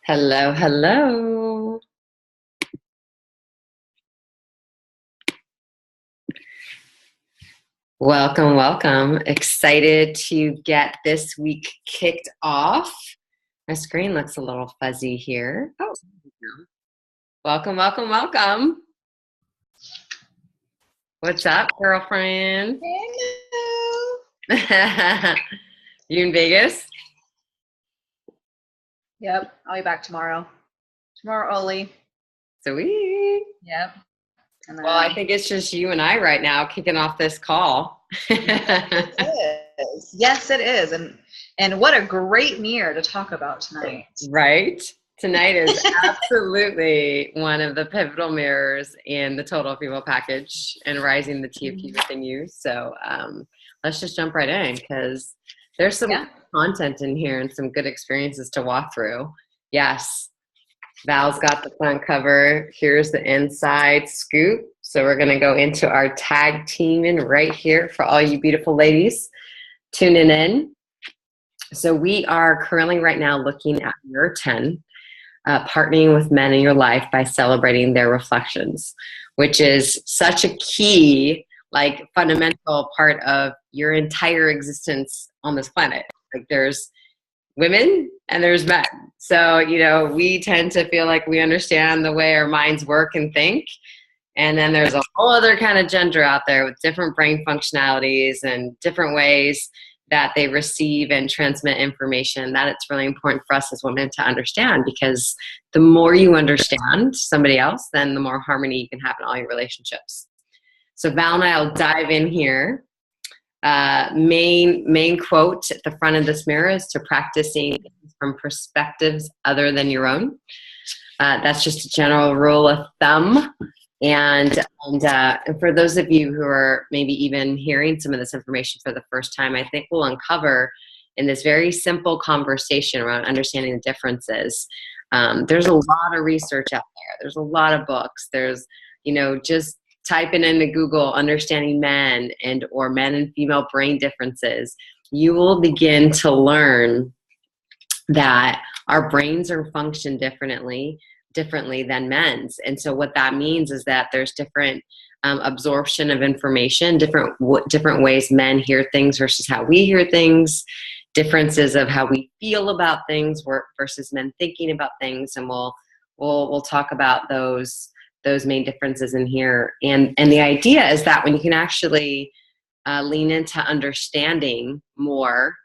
Hello, hello. Welcome, welcome. Excited to get this week kicked off. My screen looks a little fuzzy here. Oh, welcome, welcome, welcome. What's up, girlfriend? Hello. You in Vegas? Yep, I'll be back tomorrow. Tomorrow early. Sweet. Yep. And then, Well, I think it's just you and I right now kicking off this call. it is. Yes, it is. And what a great mirror to talk about tonight. Right? Tonight is absolutely one of the pivotal mirrors in the total female package and rising the TFP within you. So let's just jump right in because there's some content in here and some good experiences to walk through. Yes, Val's got the front cover. Here's the inside scoop. So we're going to go into our tag teaming right here for all you beautiful ladies tuning in. So we are currently right now looking at Mirror 10. Partnering with men in your life by celebrating their reflections, which is such a key, fundamental part of your entire existence on this planet. Like there's women and there's men. So, we tend to feel like we understand the way our minds work and think. And then there's a whole other kind of gender out there with different brain functionalities and different ways that they receive and transmit information, that it's really important for us as women to understand, because the more you understand somebody else, then the more harmony you can have in all your relationships. So Val and I will dive in here. Main quote at the front of this mirror is to practicing from perspectives other than your own. That's just a general rule of thumb. And for those of you who are maybe even hearing some of this information for the first time, I think we'll uncover in this very simple conversation around understanding the differences. There's a lot of research out there. There's a lot of books. There's, just typing into Google, understanding men or men and female brain differences. You will begin to learn that our brains are functioned differently than men's. And so what that means is that there's different absorption of information, different ways men hear things versus how we hear things, differences of how we feel about things versus men thinking about things. And we'll talk about those main differences in here. And the idea is that when you can actually lean into understanding more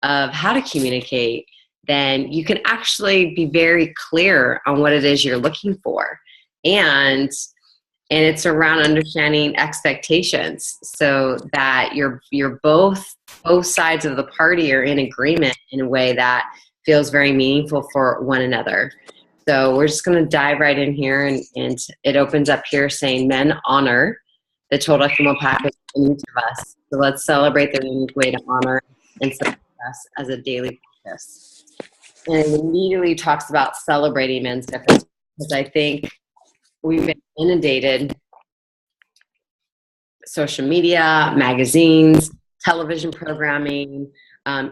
of how to communicate, then you can actually be very clear on what it is you're looking for. And it's around understanding expectations so that you're both sides of the party are in agreement in a way that feels very meaningful for one another. So we're just going to dive right in here, and it opens up here saying men honor the total female package in each of us. So let's celebrate their unique way to honor and celebrate us as a daily practice. And it immediately talks about celebrating men's differences, because I think we've been inundated, social media, magazines, television programming,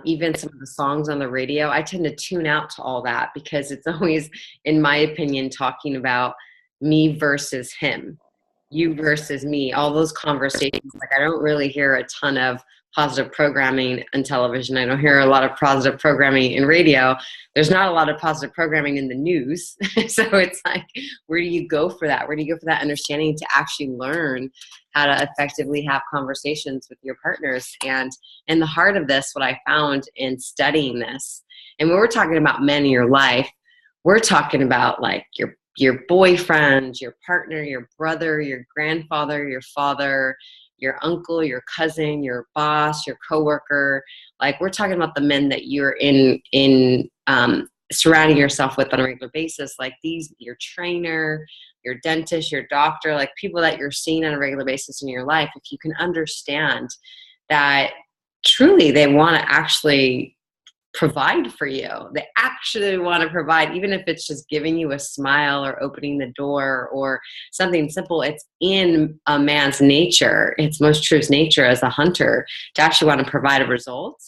even some of the songs on the radio. I tend to tune out to all that because it's always, in my opinion, talking about me versus him, you versus me, all those conversations. I don't really hear a ton of positive programming on television. I don't hear a lot of positive programming in radio. There's not a lot of positive programming in the news. So it's where do you go for that? Where do you go for that understanding to actually learn how to effectively have conversations with your partners? And in the heart of this, what I found in studying this, and when we're talking about men in your life, we're talking about your boyfriend, your partner, your brother, your grandfather, your father, your uncle, your cousin, your boss, your coworker. We're talking about the men that you're in surrounding yourself with on a regular basis, your trainer, your dentist, your doctor, people that you're seeing on a regular basis in your life. If you can understand that truly they want to actually provide for you. They actually want to provide, even if it's just giving you a smile or opening the door or something simple. It's in a man's nature, its most truest nature as a hunter, to actually want to provide a result.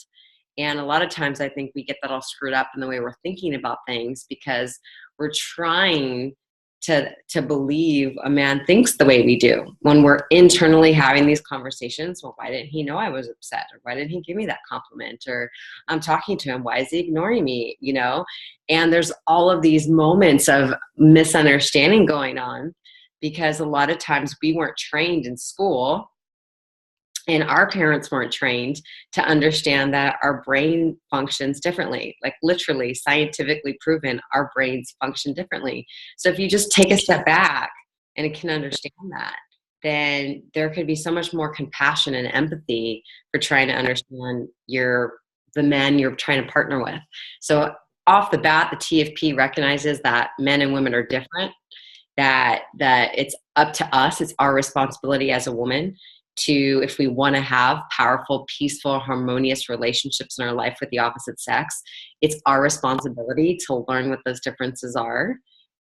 And a lot of times I think we get that all screwed up in the way we're thinking about things, because we're trying to believe a man thinks the way we do when we're internally having these conversations. Well, why didn't he know I was upset? Or why didn't he give me that compliment? Or I'm talking to him, why is he ignoring me? You know? And there's all of these moments of misunderstanding going on, because a lot of times we weren't trained in school, and our parents weren't trained to understand that our brain functions differently. Like, literally, scientifically proven, our brains function differently. So if you just take a step back and can understand that, then there could be so much more compassion and empathy for trying to understand the men you're trying to partner with. So off the bat, the TFP recognizes that men and women are different, that it's up to us, it's our responsibility as a woman to, if we want to have powerful, peaceful, harmonious relationships in our life with the opposite sex, it's our responsibility to learn what those differences are,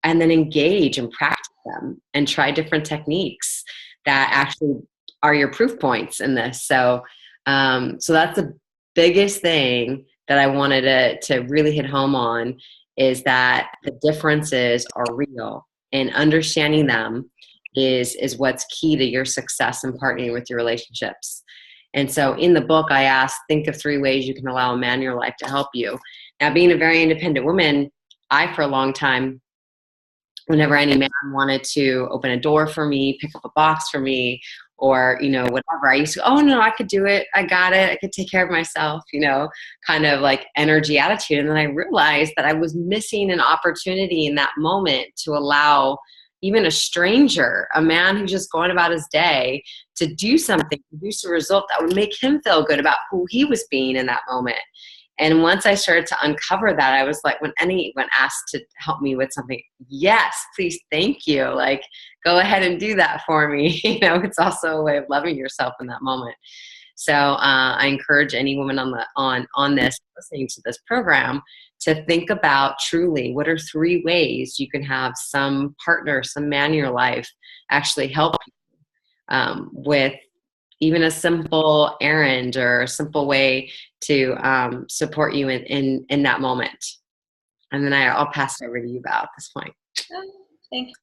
and then engage and practice them and try different techniques that actually are your proof points in this. So that's the biggest thing that I wanted to really hit home on, is that the differences are real, and understanding them is what's key to your success in partnering with your relationships. And so in the book, I asked, think of 3 ways you can allow a man in your life to help you. Now, being a very independent woman, for a long time, whenever any man wanted to open a door for me, pick up a box for me, or, whatever, I used to, oh no, I could do it. I got it. I could take care of myself, kind of like energy attitude. And then I realized that I was missing an opportunity in that moment to allow even a stranger, a man who's just going about his day, to do something, produce a result that would make him feel good about who he was being in that moment. And once I started to uncover that, I was like, when anyone asked to help me with something, yes, please, thank you. Like, go ahead and do that for me. It's also a way of loving yourself in that moment. So I encourage any woman on this, listening to this program, to think about truly what are 3 ways you can have some partner, some man in your life actually help you with even a simple errand or a simple way to support you in that moment. And then I'll pass it over to you, Val, at this point. Thank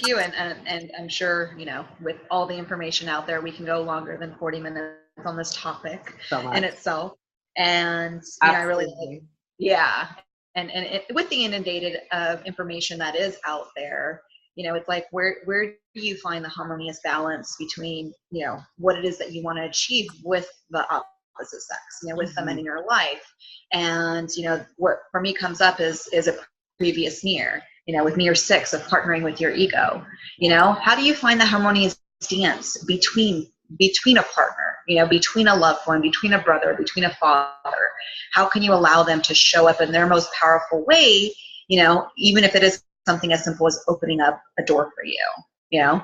you. And I'm sure, with all the information out there, we can go longer than 40 minutes on this topic in itself. And I really like, yeah. And with the inundated of information that is out there, it's like, where do you find the harmonious balance between, what it is that you want to achieve with the opposite sex, with the men in your life. And, what for me comes up is a previous mirror, with mirror 6 of partnering with your ego. How do you find the harmonious dance between a partner, between a loved one, between a brother, between a father? How can you allow them to show up in their most powerful way, even if it is something as simple as opening up a door for you,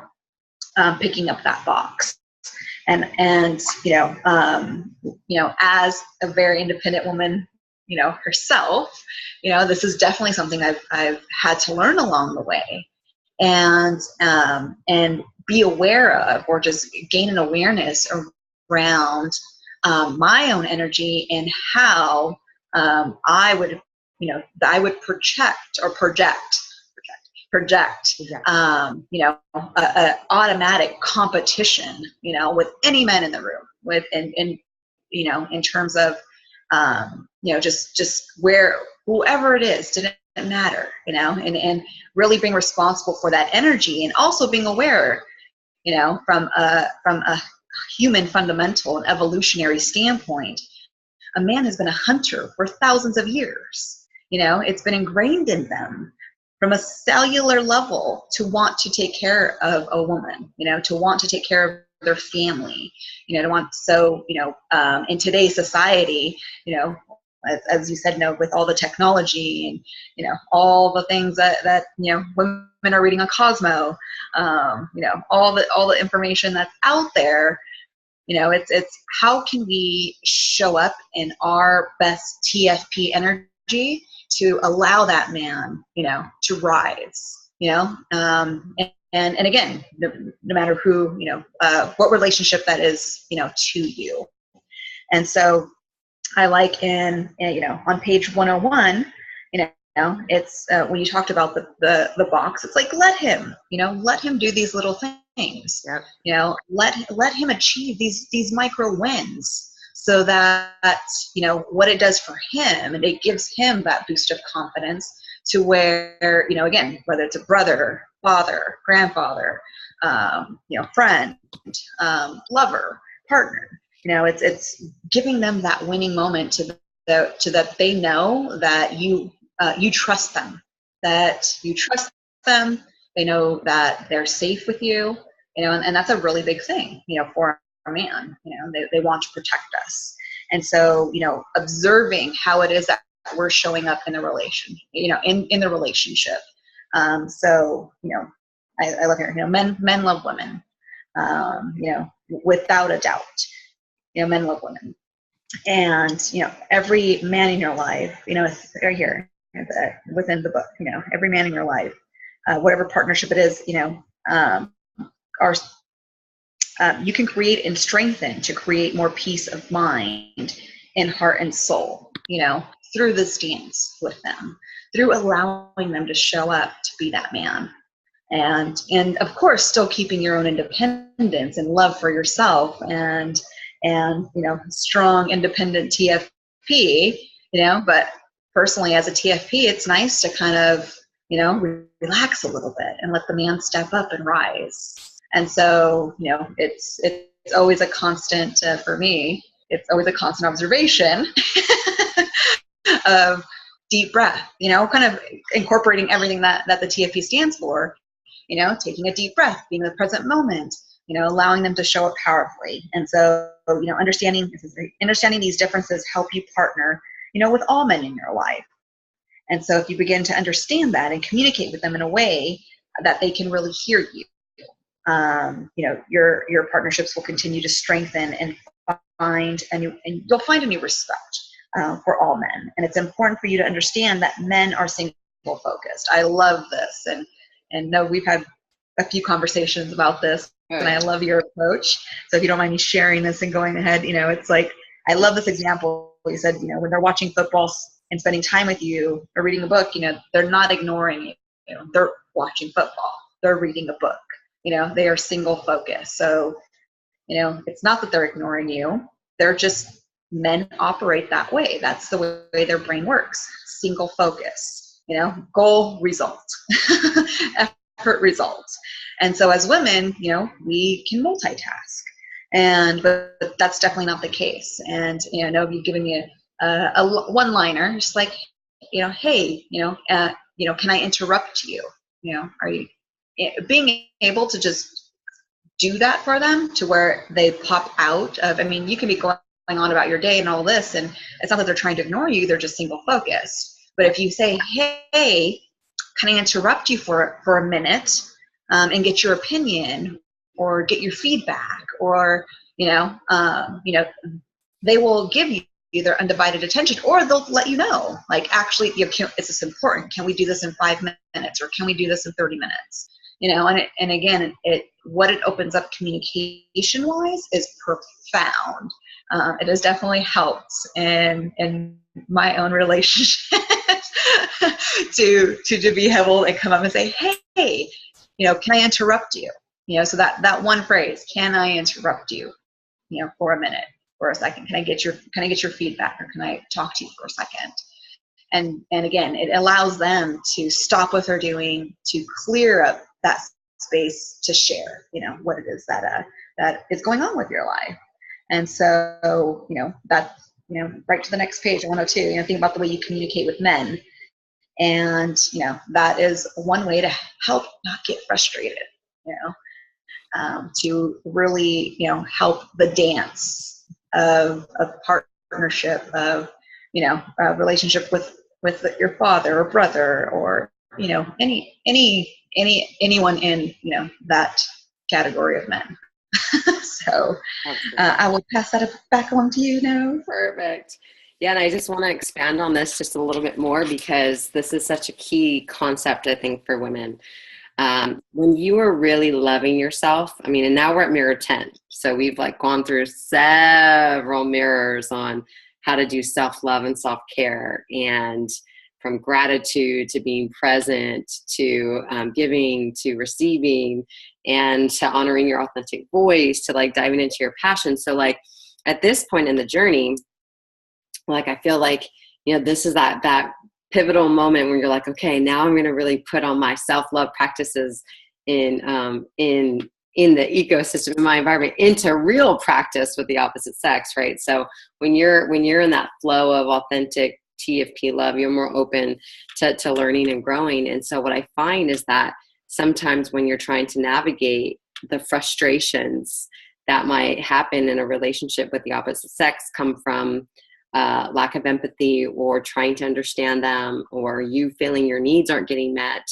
picking up that box. And as a very independent woman, herself, this is definitely something I've had to learn along the way, and be aware of, or just gain an awareness around my own energy and how I would project a automatic competition, with any men in the room, in terms of, just where, whoever it is, didn't matter, and really being responsible for that energy, and also being aware, from a human fundamental and evolutionary standpoint, a man has been a hunter for thousands of years. It's been ingrained in them from a cellular level to want to take care of a woman, to want to take care of their family, in today's society, as you said, with all the technology and, all the things that women are reading on Cosmo, all the information that's out there, it's how can we show up in our best TFP energy to allow that man, to rise, and again, no matter who, what relationship that is, to you. And so I like on page 101, it's when you talked about the box, it's like, let him do these little things. Yep. Let him achieve these micro wins, so that what it does for him, and it gives him that boost of confidence, to where again, whether it's a brother, father, grandfather, friend, lover, partner, it's giving them that winning moment, to that they know that you trust them, they know that they're safe with you, and that's a really big thing, for a man. They want to protect us. And so, observing how it is that we're showing up in a relation, in the relationship. So, I love hearing, men love women, without a doubt. Men love women. And, every man in your life, it's right here within the book, every man in your life, whatever partnership it is, are you can create and strengthen to create more peace of mind and heart and soul, through this dance with them, through allowing them to show up to be that man. And of course, still keeping your own independence and love for yourself, and strong, independent TFP, but personally, as a TFP, it's nice to kind of, relax a little bit and let the man step up and rise. And so, it's always a constant, for me, it's always a constant observation of deep breath, kind of incorporating everything that the TFP stands for, taking a deep breath, being in the present moment, allowing them to show up powerfully. And so, understanding these differences help you partner, with all men in your life. And so if you begin to understand that and communicate with them in a way that they can really hear you, your partnerships will continue to strengthen and you'll find a new respect for all men. And it's important for you to understand that men are single focused. I love this. And no, we've had a few conversations about this, and I love your approach. So if you don't mind me sharing this and going ahead, it's like, I love this example. You said, when they're watching football and spending time with you or reading a book, they're not ignoring you. They're watching football. They're reading a book. They are single focused. So, it's not that they're ignoring you. They're just, men operate that way. That's the way their brain works. Single focus, goal, result, effort, result. And so as women, we can multitask, but that's definitely not the case. And, you've given me a one-liner, just like, hey, can I interrupt you? Are you being able to just do that for them, to where they pop out of, you can be going on about your day and all this, and it's not that they're trying to ignore you, they're just single focused. But if you say, hey, can I interrupt you for a minute, and get your opinion or get your feedback, or they will give you their undivided attention, or they'll let you know, like, actually, is this important? Can we do this in 5 minutes, or can we do this in 30 minutes? And again, what it opens up communication wise is profound. It has definitely helped in my own relationship to be able to come up and say, hey, can I interrupt you? So that one phrase, can I interrupt you, for a minute, for a second? Can I get your feedback, or can I talk to you for a second? And again, it allows them to stop what they're doing, to clear up that space to share, what it is that is going on with your life. And so, that's, right to the next page, 102, think about the way you communicate with men. And, that is one way to help not get frustrated, to really, help the dance of partnership, of, a relationship with your father or brother, or, anyone in, that category of men. So I will pass that back on to you now. Perfect. Yeah, and I just want to expand on this just a little bit more, because this is such a key concept, I think, for women. When you are really loving yourself, and now we're at mirror 10. So we've gone through several mirrors on how to do self-love and self-care, and from gratitude to being present to giving to receiving and to honoring your authentic voice to like diving into your passion. So like at this point in the journey, like I feel like, you know, this is that pivotal moment where you're like, okay, now I'm going to really put on my self-love practices in the ecosystem, in my environment, into real practice with the opposite sex, right? So when you're in that flow of authentic TFP love, you're more open to learning and growing. And so what I find is that sometimes when you're trying to navigate the frustrations that might happen in a relationship with the opposite sex come from lack of empathy, or trying to understand them, or you feeling your needs aren't getting met,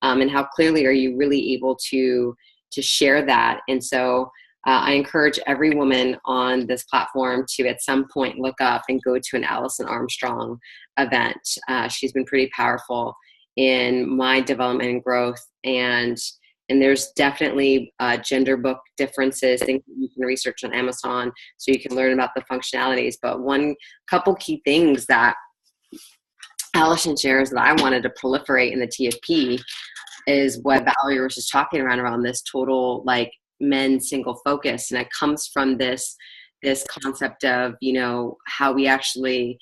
and how clearly are you really able to share that. And so I encourage every woman on this platform to at some point look up and go to an Allison Armstrong event. She's been pretty powerful in my development and growth, and there's definitely gender book differences, things that you can research on Amazon so you can learn about the functionalities. But couple key things that Allison shares that I wanted to proliferate in the TFP is what Valerie was just talking around this total like men single focus. And it comes from this concept of, you know, how we actually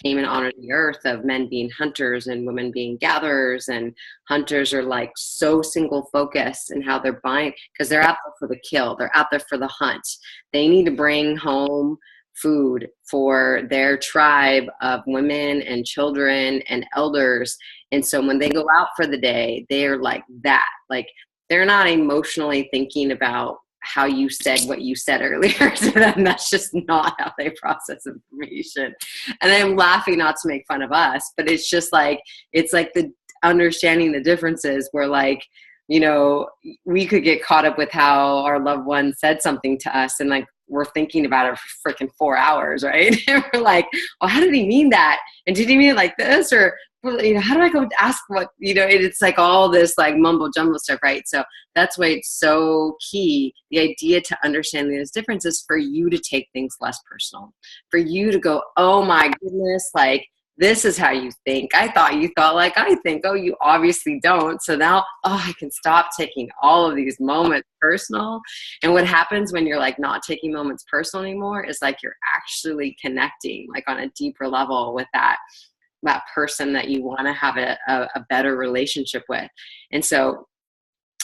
came and honored the earth, of men being hunters and women being gatherers, and hunters are like so single focused in how they're buying, because they're out there for the kill, they're out there for the hunt. They need to bring home food for their tribe of women and children and elders. And so when they go out for the day, they're like that, like they're not emotionally thinking about how you said what you said earlier to them. That's just not how they process information. And I'm laughing not to make fun of us, but it's just like, it's like the understanding the differences where like, you know, we could get caught up with how our loved one said something to us, and like we're thinking about it for freaking 4 hours, right? And we're like, well, how did he mean that? And did he mean it like this? Or, you know, how do I go ask what, you know, it's like all this like mumbo jumbo stuff, right? So that's why it's so key. The idea to understand those differences for you to take things less personal, for you to go, oh my goodness, like this is how you think. I thought you thought like I think. Oh, you obviously don't. So now, I can stop taking all of these moments personal. And what happens when you're like not taking moments personal anymore is like you're actually connecting like on a deeper level with that person that you want to have a better relationship with. And so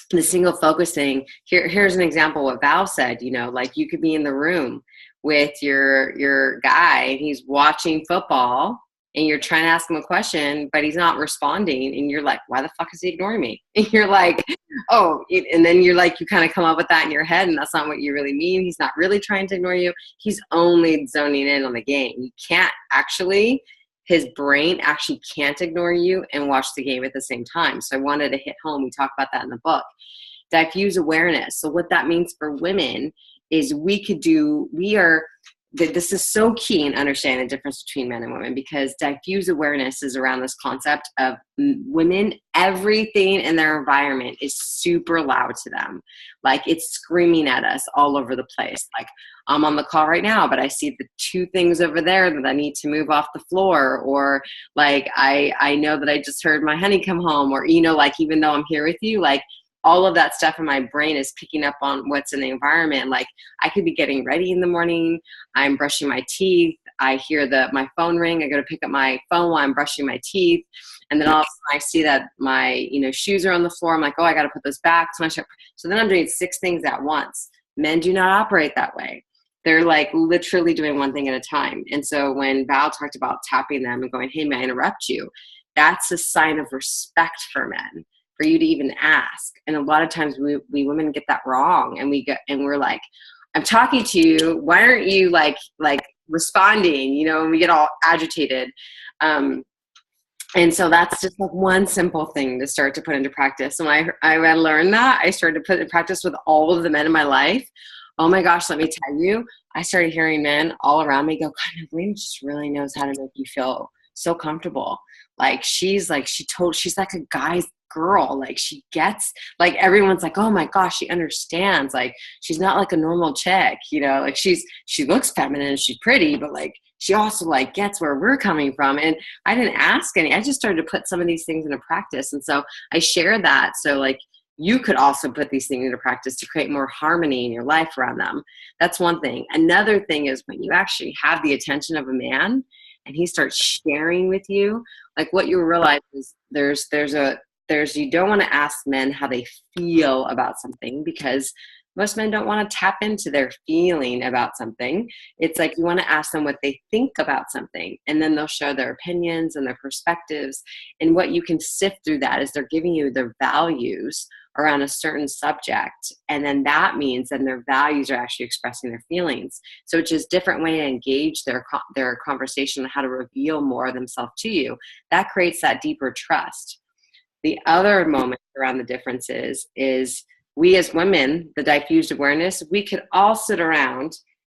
the single focus thing, here's an example of what Val said, you know, like you could be in the room with your guy and he's watching football, and you're trying to ask him a question, but he's not responding. And you're like, why the fuck is he ignoring me? And you're like, and then you're like, you kind of come up with that in your head, and that's not what you really mean. He's not really trying to ignore you. He's only zoning in on the game. You can't actually, his brain actually can't ignore you and watch the game at the same time. So I wanted to hit home. We talk about that in the book. Diffuse awareness. So what that means for women is this is so key in understanding the difference between men and women, because diffuse awareness is around this concept of women, everything in their environment is super loud to them. Like it's screaming at us all over the place. Like I'm on the call right now, but I see the 2 things over there that I need to move off the floor. Or like, I know that I just heard my honey come home, or, you know, like, even though I'm here with you, like all of that stuff in my brain is picking up on what's in the environment. Like I could be getting ready in the morning. I'm brushing my teeth. I hear my phone ring. I go to pick up my phone while I'm brushing my teeth. And then all of a sudden I see that my, you know, shoes are on the floor. I'm like, I got to put those back. So then I'm doing 6 things at once. Men do not operate that way. They're like literally doing one thing at a time. And so when Val talked about tapping them and going, hey, may I interrupt you? That's a sign of respect for men, for you to even ask. And a lot of times we women get that wrong, and we're like, I'm talking to you. Why aren't you like responding? You know, and we get all agitated. And so that's just like one simple thing to start to put into practice. And when I learned that, I started to put it in practice with all of the men in my life. Oh my gosh, let me tell you, I started hearing men all around me go, God, Evelyn just really knows how to make you feel so comfortable. Like she's like a guy's girl. Like she gets, like everyone's like, oh my gosh, she understands. Like she's not like a normal chick, you know, like she looks feminine, she's pretty, but like she also like gets where we're coming from. And I didn't ask any, I just started to put some of these things into practice. And so I share that. So like you could also put these things into practice to create more harmony in your life around them. That's one thing. Another thing is when you actually have the attention of a man and he starts sharing with you, like what you realize is you don't want to ask men how they feel about something, because most men don't want to tap into their feeling about something. It's like you want to ask them what they think about something, and then they'll share their opinions and their perspectives. And what you can sift through that is they're giving you their values around a certain subject, and then that means that their values are actually expressing their feelings. So it's just a different way to engage their conversation on how to reveal more of themselves to you. That creates that deeper trust. The other moment around the differences is we as women, the diffused awareness, we could all sit around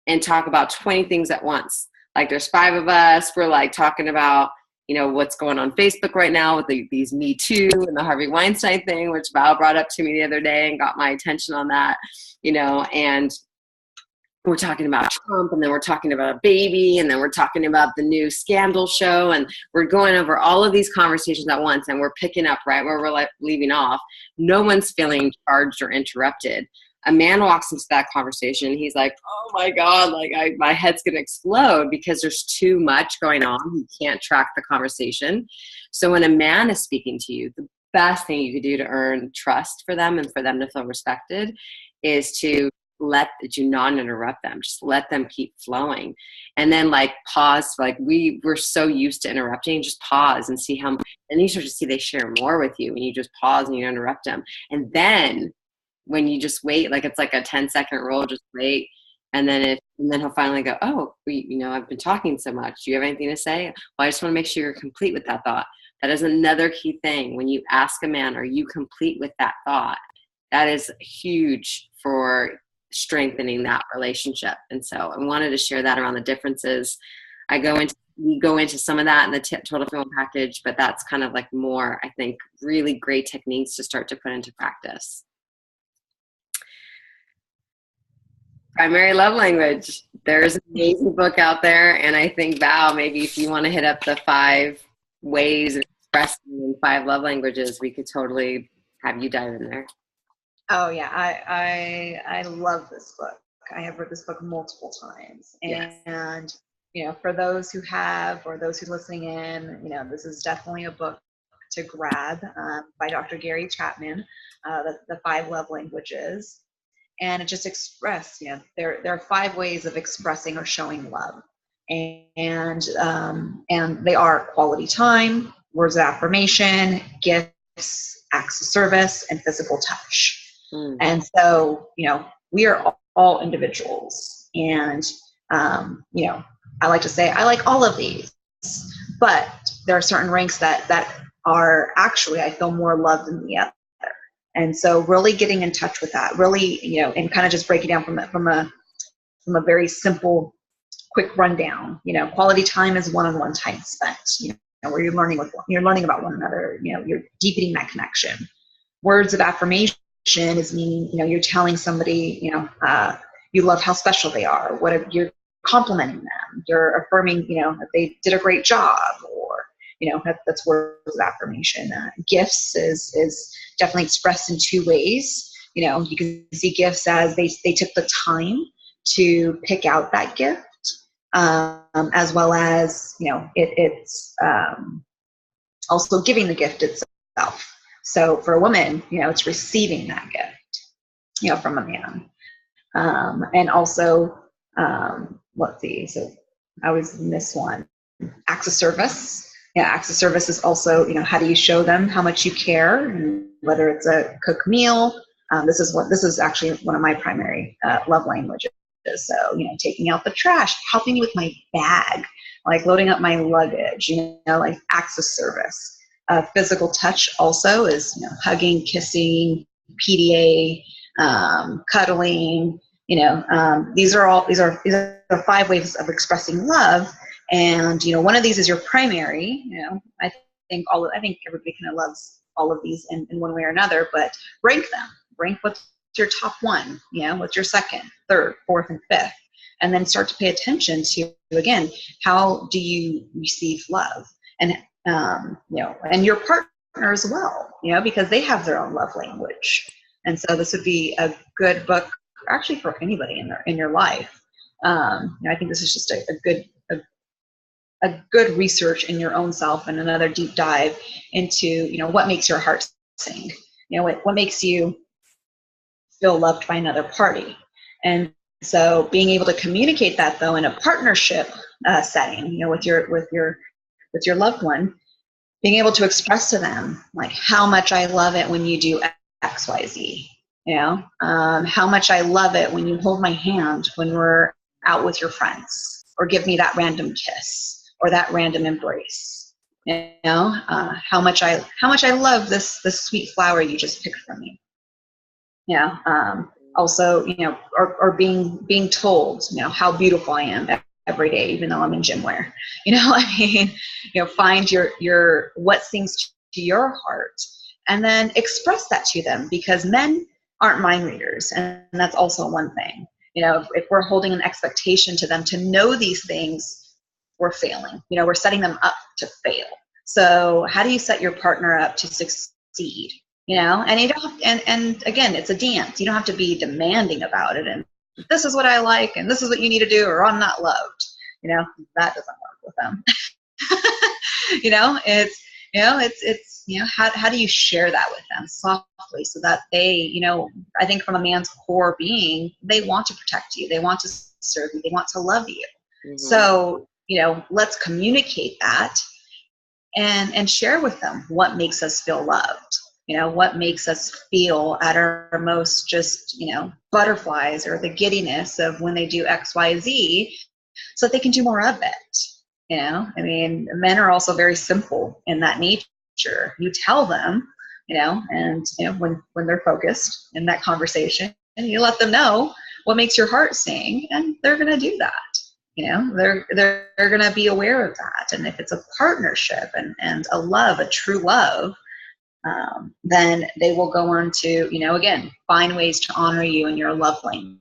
and talk about 20 things at once. Like there's 5 of us, we're like talking about, you know, what's going on Facebook right now with these Me Too and the Harvey Weinstein thing, which Val brought up to me the other day and got my attention on that, you know, and we're talking about Trump, and then we're talking about a baby, and then we're talking about the new Scandal show, and we're going over all of these conversations at once, and we're picking up right where we're like leaving off. No one's feeling charged or interrupted. A man walks into that conversation, he's like, oh my God, like my head's gonna explode because there's too much going on. He can't track the conversation. So when a man is speaking to you, the best thing you could do to earn trust for them and for them to feel respected is to not interrupt them. Just let them keep flowing. And then like pause, like we're so used to interrupting, just pause and see how, and you start to see they share more with you when you just pause and you interrupt them. And then when you just wait, like it's like a 10-second rule, just wait. And then he'll finally go, oh, I've been talking so much. Do you have anything to say? Well, I just want to make sure you're complete with that thought. That is another key thing. When you ask a man, are you complete with that thought? That is huge for strengthening that relationship. And so I wanted to share that around the differences. We go into some of that in the Total Female package, but that's kind of like more, I think, really great techniques to start to put into practice. Primary love language. There's an amazing book out there, and I think, Val, maybe if you want to hit up the 5 ways of expressing in 5 love languages, we could totally have you dive in there. Oh yeah, I love this book. I have read this book multiple times, and yes. For those who have, or those who are listening in, this is definitely a book to grab by Dr. Gary Chapman, the 5 love languages, and it just express, there are 5 ways of expressing or showing love, and they are quality time, words of affirmation, gifts, acts of service, and physical touch. And so, we are all individuals, and, I like to say, I like all of these, but there are certain ranks that are actually, I feel more loved than the other. And so really getting in touch with that, really, and kind of just breaking down from a very simple, quick rundown. Quality time is one-on-one time spent, where you're learning about one another, you're deepening that connection. Words of affirmation is meaning, you're telling somebody, you love how special they are. You're complimenting them. You're affirming, that they did a great job, or, that's words of affirmation. Gifts is definitely expressed in 2 ways. You can see gifts as they took the time to pick out that gift, as well as, it's also giving the gift itself. So for a woman, it's receiving that gift, from a man. And also, let's see, so I was in this one, acts of service. Acts of service is also, how do you show them how much you care, and whether it's a cooked meal. This is actually one of my primary love languages. So, taking out the trash, helping me with my bag, like loading up my luggage, like acts of service. Physical touch also is, hugging, kissing, PDA, cuddling. These are 5 ways of expressing love, and one of these is your primary. I think everybody kind of loves all of these in one way or another, but rank them. Rank what's your top one, what's your second, third, fourth, and fifth. And then start to pay attention to, again, how do you receive love? And, and your partner as well, because they have their own love language. And so this would be a good book actually for anybody in your life. I think this is just a good research in your own self, and another deep dive into, what makes your heart sing, what makes you feel loved by another party. And so being able to communicate that, though, in a partnership setting, with your loved one, being able to express to them, like, how much I love it when you do X, Y, Z, how much I love it when you hold my hand when we're out with your friends, or give me that random kiss or that random embrace, how much I love this sweet flower you just picked from me. Also, or being told, how beautiful I am every day, even though I'm in gym wear. Find your what sings to your heart, and then express that to them, because men aren't mind readers, and that's also one thing. If we're holding an expectation to them to know these things, we're failing. We're setting them up to fail. So how do you set your partner up to succeed? And you don't and again, it's a dance. You don't have to be demanding about it, and this is what I like, and this is what you need to do, or I'm not loved. That doesn't work with them. How do you share that with them softly, so that they, I think from a man's core being, they want to protect you, they want to serve you, they want to love you. Mm-hmm. So, let's communicate that and share with them what makes us feel loved. What makes us feel at our most just, butterflies, or the giddiness of when they do X, Y, Z, so that they can do more of it. Men are also very simple in that nature. You tell them, and, when they're focused in that conversation, and you let them know what makes your heart sing, and they're going to do that. They're going to be aware of that. And if it's a partnership and a love, a true love, then they will go on to, again, find ways to honor you in your love language.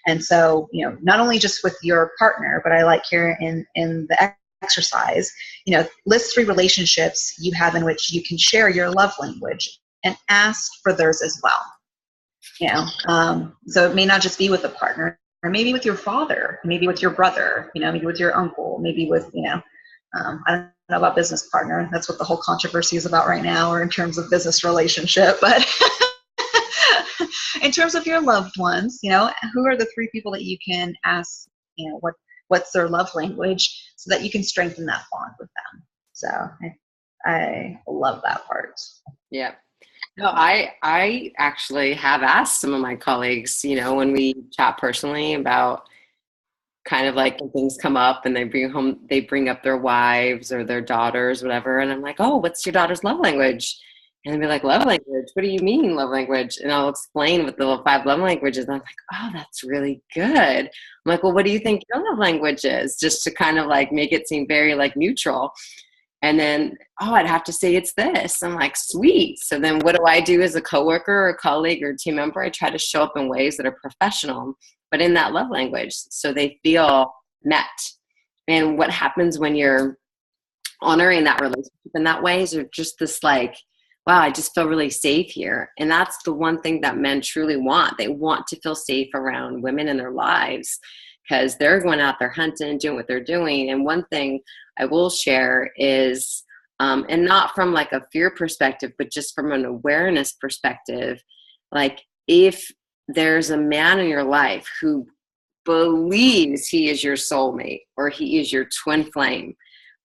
And so, not only just with your partner, but I like here in the exercise, list 3 relationships you have in which you can share your love language, and ask for theirs as well. So it may not just be with a partner, or maybe with your father, maybe with your brother, maybe with your uncle, maybe with, I don't know about business partner. That's what the whole controversy is about right now, or in terms of business relationship. But in terms of your loved ones, who are the 3 people that you can ask, what's their love language, so that you can strengthen that bond with them. So I love that part. Yeah. No, I actually have asked some of my colleagues, when we chat personally, about kind of like when things come up and they bring up their wives or their daughters, whatever. And I'm like, oh, what's your daughter's love language? And they'll be like, love language? What do you mean love language? And I'll explain what the 5 love languages. And I'm like, oh, that's really good. I'm like, well, what do you think your love language is? Just to kind of like make it seem very like neutral. And then, oh, I'd have to say it's this. I'm like, sweet. So then what do I do as a coworker or a colleague or team member? I try to show up in ways that are professional, but in that love language, so they feel met. And what happens when you're honoring that relationship in that way is you're just this like, wow, I just feel really safe here. And that's the one thing that men truly want. They want to feel safe around women in their lives, because they're going out there hunting, doing what they're doing. And one thing I will share is, and not from like a fear perspective, but just from an awareness perspective, like if there's a man in your life who believes he is your soulmate or he is your twin flame,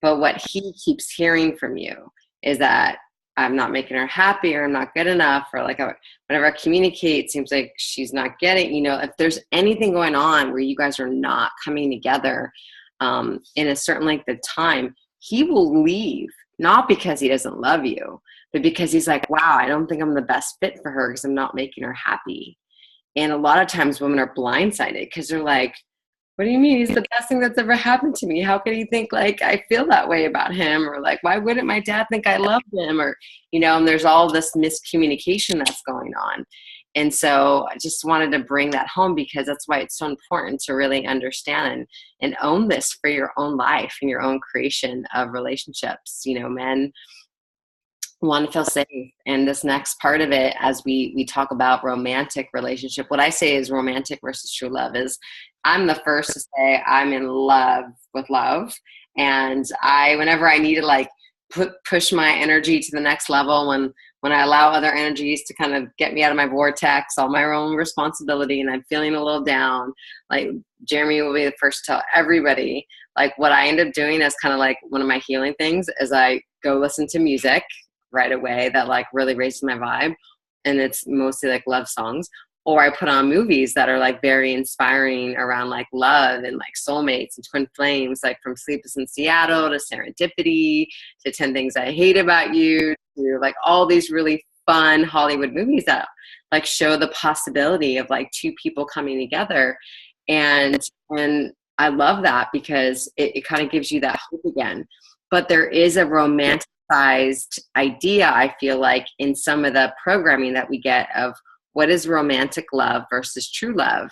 but what he keeps hearing from you is that I'm not making her happy, or I'm not good enough, or like whenever I communicate, it seems like she's not getting, if there's anything going on where you guys are not coming together in a certain length of time, he will leave, not because he doesn't love you, but because he's like, wow, I don't think I'm the best fit for her because I'm not making her happy. And a lot of times women are blindsided because they're like, what do you mean? He's the best thing that's ever happened to me. How could he think like I feel that way about him? Or like, why wouldn't my dad think I love him? Or, and there's all this miscommunication that's going on. And so I just wanted to bring that home, because that's why it's so important to really understand and own this for your own life and your own creation of relationships. Men want to feel safe. And this next part of it, as we talk about romantic relationship, what I say is romantic versus true love is, I'm the first to say I'm in love with love. And whenever I need to like push my energy to the next level, when I allow other energies to kind of get me out of my vortex, all my own responsibility, and I'm feeling a little down, like Jeremy will be the first to tell everybody, like what I end up doing as kind of like one of my healing things is I go listen to music right away that like really raises my vibe, and it's mostly like love songs, or I put on movies that are like very inspiring around like love and like soulmates and twin flames, like from Sleepless in Seattle to Serendipity to 10 Things I Hate About You to like all these really fun Hollywood movies that like show the possibility of like two people coming together. And I love that because it kind of gives you that hope again. But there is a romanticized idea, I feel like, in some of the programming that we get of what is romantic love versus true love.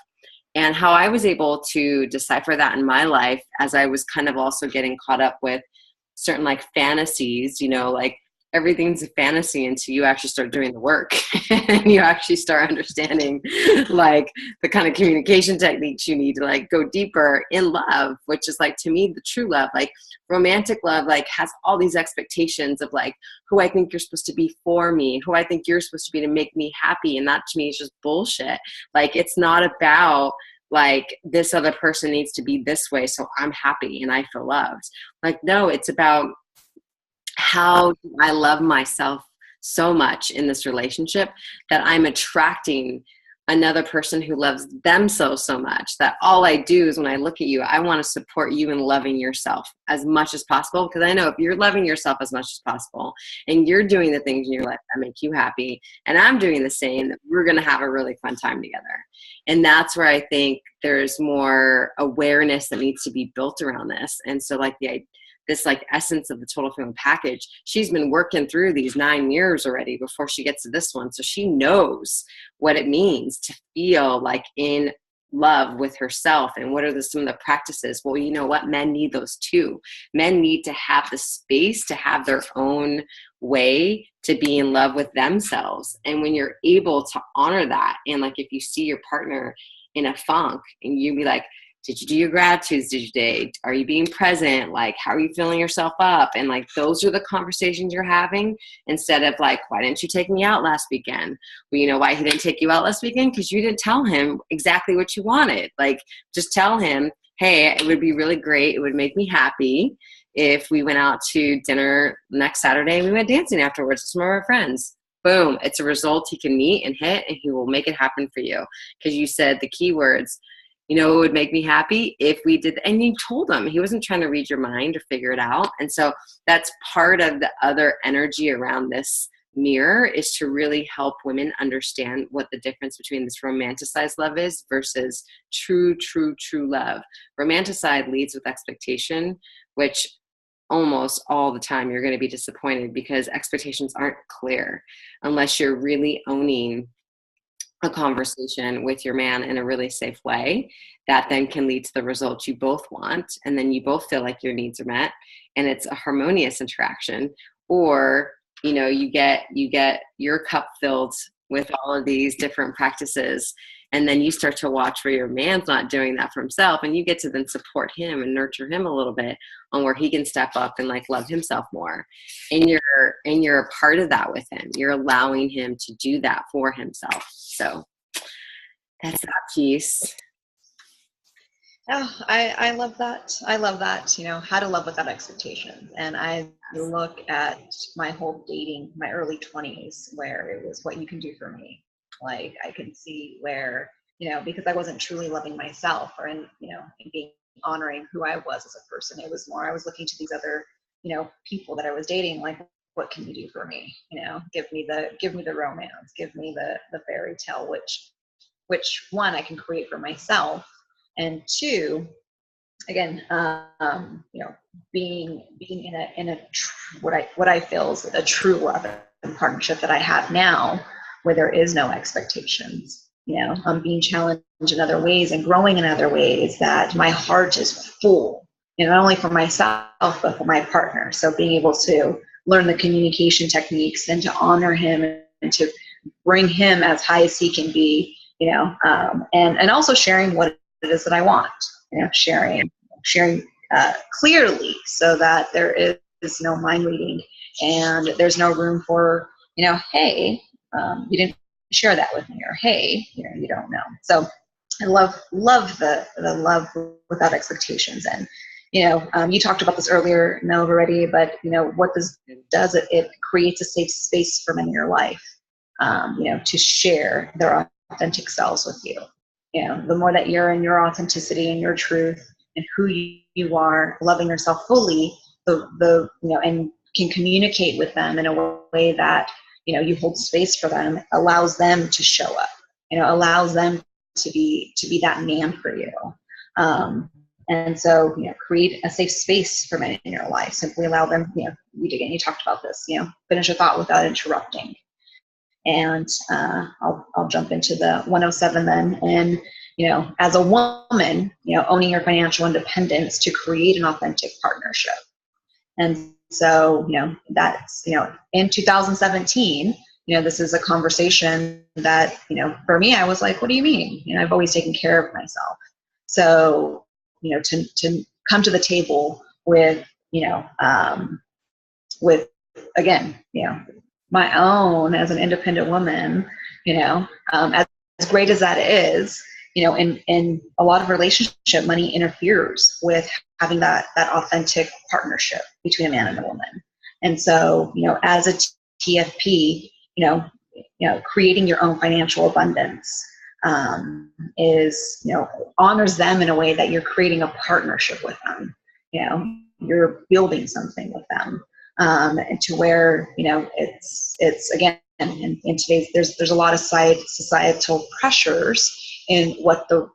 And how I was able to decipher that in my life, as I was kind of also getting caught up with certain like fantasies, like everything's a fantasy until you actually start doing the work and you actually start understanding like the kind of communication techniques you need to like go deeper in love, which is like, to me, the true love. Like romantic love like has all these expectations of like who I think you're supposed to be for me, who I think you're supposed to be to make me happy. And that to me is just bullshit. Like it's not about like this other person needs to be this way so I'm happy and I feel loved. Like, no, it's about how do I love myself so much in this relationship that I'm attracting another person who loves themselves so much that all I do is when I look at you, I want to support you in loving yourself as much as possible. Because I know if you're loving yourself as much as possible and you're doing the things in your life that make you happy and I'm doing the same, that we're going to have a really fun time together. And that's where I think there's more awareness that needs to be built around this. And so like this like essence of the total family package, she's been working through these 9 years already before she gets to this one. So she knows what it means to feel like in love with herself. And what are some of the practices? Well, you know what? Men need those too. Men need to have the space to have their own way to be in love with themselves. And when you're able to honor that, and like if you see your partner in a funk and you be like, did you do your gratitudes? Did you date? Are you being present? Like, how are you filling yourself up? And like, those are the conversations you're having instead of like, why didn't you take me out last weekend? Well, you know why he didn't take you out last weekend? Because you didn't tell him exactly what you wanted. Like, just tell him, hey, it would be really great. It would make me happy if we went out to dinner next Saturday and we went dancing afterwards with some of our friends. Boom. It's a result he can meet and hit, and he will make it happen for you. Because you said the key words. It would make me happy if we did. And you told him. He wasn't trying to read your mind or figure it out. And so that's part of the other energy around this mirror, is to really help women understand what the difference between this romanticized love is versus true love. Romanticized leads with expectation, which almost all the time you're going to be disappointed because expectations aren't clear unless you're really owning a conversation with your man in a really safe way that then can lead to the results you both want. And then you both feel like your needs are met and it's a harmonious interaction. Or, you get your cup filled with all of these different practices. And then you start to watch where your man's not doing that for himself. And you get to then support him and nurture him a little bit on where he can step up and like love himself more. And you're a part of that with him. You're allowing him to do that for himself. So that's that piece. Oh, I love that. I love that, how to love without expectations. And I look at my whole dating, my early 20s, where it was what you can do for me. Like I can see where, because I wasn't truly loving myself or in being honoring who I was as a person. It was more, I was looking to these other, people that I was dating, like, what can you do for me? Give me the romance, give me the fairy tale, which one I can create for myself. And two, again, being in a what I feel is a true love and partnership that I have now, where there is no expectations. I'm being challenged in other ways and growing in other ways, that my heart is full, not only for myself, but for my partner. So being able to learn the communication techniques and to honor him and to bring him as high as he can be, and also sharing what it is that I want, sharing clearly, so that there is no mind reading and there's no room for, hey, you didn't share that with me, or hey, you don't know. So I love the love without expectations. And you talked about this earlier, Mel, already, but what this does, it creates a safe space for men in your life, to share their authentic selves with you. The more that you're in your authenticity and your truth and who you are, loving yourself fully, and can communicate with them in a way that you hold space for them, allows them to show up, allows them to be that man for you. And so, create a safe space for men in your life. Simply allow them, you talked about this, finish a thought without interrupting. And I'll jump into the 107 then. And, as a woman, owning your financial independence to create an authentic partnership. And so, that's, in 2017, this is a conversation that, for me, I was like, what do you mean? I've always taken care of myself. So, to come to the table with, with, again, my own as an independent woman, as great as that is, in a lot of relationship, money interferes with having that authentic partnership between a man and a woman. And so, as a TFP, creating your own financial abundance is, honors them in a way that you're creating a partnership with them. You're building something with them, and to where, it's again, in today's, there's a lot of societal pressures in what the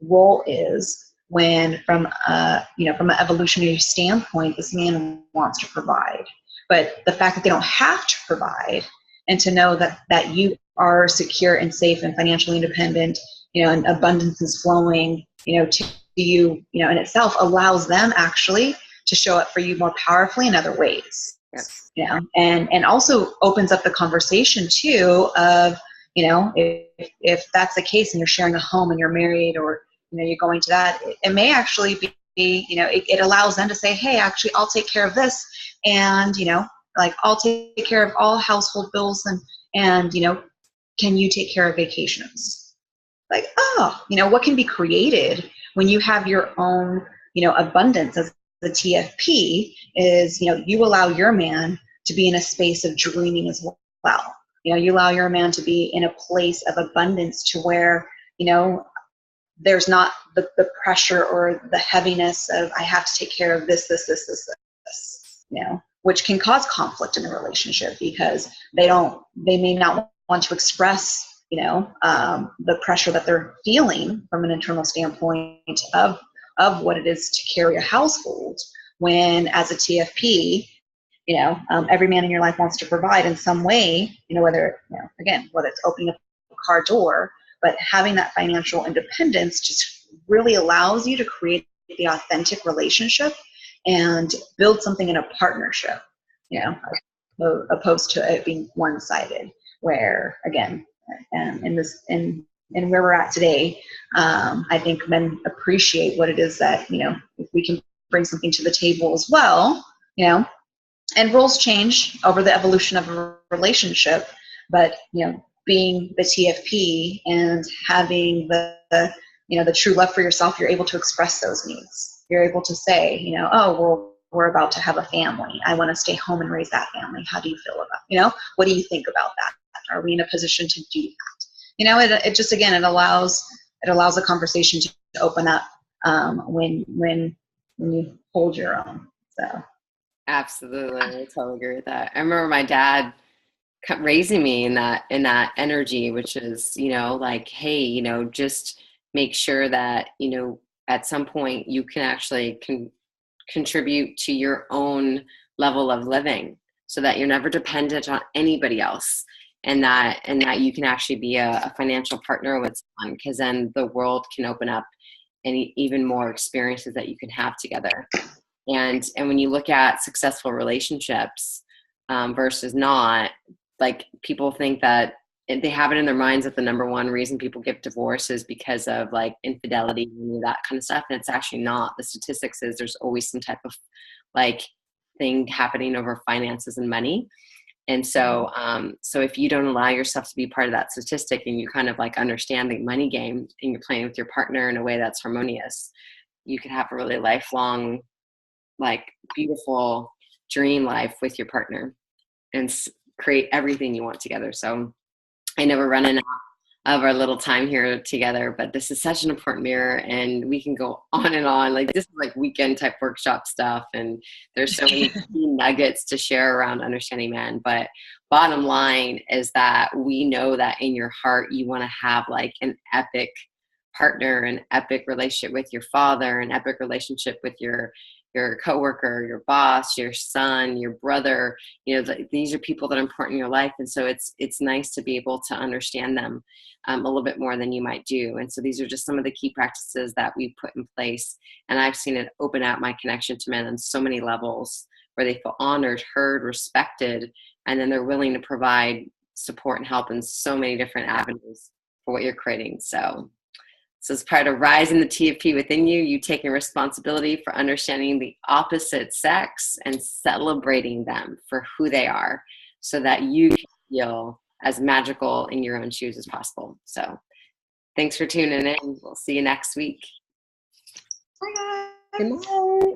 role is, when from an evolutionary standpoint, this man wants to provide. But the fact that they don't have to provide, and to know that you are secure and safe and financially independent, and abundance is flowing, to you, in itself allows them actually to show up for you more powerfully in other ways. Yes. And also opens up the conversation too of, if that's the case and you're sharing a home and you're married, or, you're going to that, it may actually be, it allows them to say, hey, actually, I'll take care of this. And, like, I'll take care of all household bills, and, can you take care of vacations? Like, what can be created when you have your own, abundance as the TFP is, you allow your man to be in a space of dreaming as well. You allow your man to be in a place of abundance, to where, there's not the pressure or the heaviness of, I have to take care of this, which can cause conflict in a relationship, because they may not want to express, the pressure that they're feeling from an internal standpoint of what it is to carry a household, when as a TFP, every man in your life wants to provide in some way, whether it's opening up a car door, but having that financial independence just really allows you to create the authentic relationship and build something in a partnership, opposed to it being one-sided, where, again, in where we're at today, I think men appreciate what it is that, if we can bring something to the table as well, and roles change over the evolution of a relationship, but, being the TFP and having the true love for yourself, you're able to express those needs. You're able to say, we're about to have a family. I want to stay home and raise that family. How do you feel about, what do you think about that? Are we in a position to do that? It just, again, it allows the conversation to open up, when you hold your own. So. Absolutely. I totally agree with that. I remember my dad raising me in that energy, which is, like, hey, just make sure that, you know, at some point you can actually contribute to your own level of living, so that you're never dependent on anybody else, and that you can actually be a financial partner with someone, because then the world can open up and even more experiences that you can have together. And when you look at successful relationships versus not, like, people think that they have it in their minds that the number one reason people get divorced is because of like infidelity and that kind of stuff. And it's actually not. The statistics is there's always some type of like thing happening over finances and money. And so, so if you don't allow yourself to be part of that statistic, and you kind of like understand the money game, and you're playing with your partner in a way that's harmonious, you can have a really lifelong, like, beautiful dream life with your partner, and create everything you want together. So I know we're running out of our little time here together, but this is such an important mirror, and we can go on and on. Like, this is like weekend type workshop stuff, and there's so many key nuggets to share around understanding men. But bottom line is that we know that in your heart you want to have like an epic partner, an epic relationship with your father, an epic relationship with your coworker, your boss, your son, your brother. You know, these are people that are important in your life. And so it's nice to be able to understand them a little bit more than you might do. And so these are just some of the key practices that we put in place. And I've seen it open up my connection to men on so many levels, where they feel honored, heard, respected, and then they're willing to provide support and help in so many different avenues for what you're creating. So as part of rising the TFP within you, you taking responsibility for understanding the opposite sex and celebrating them for who they are, so that you can feel as magical in your own shoes as possible. So thanks for tuning in. We'll see you next week. Bye, guys. Good night.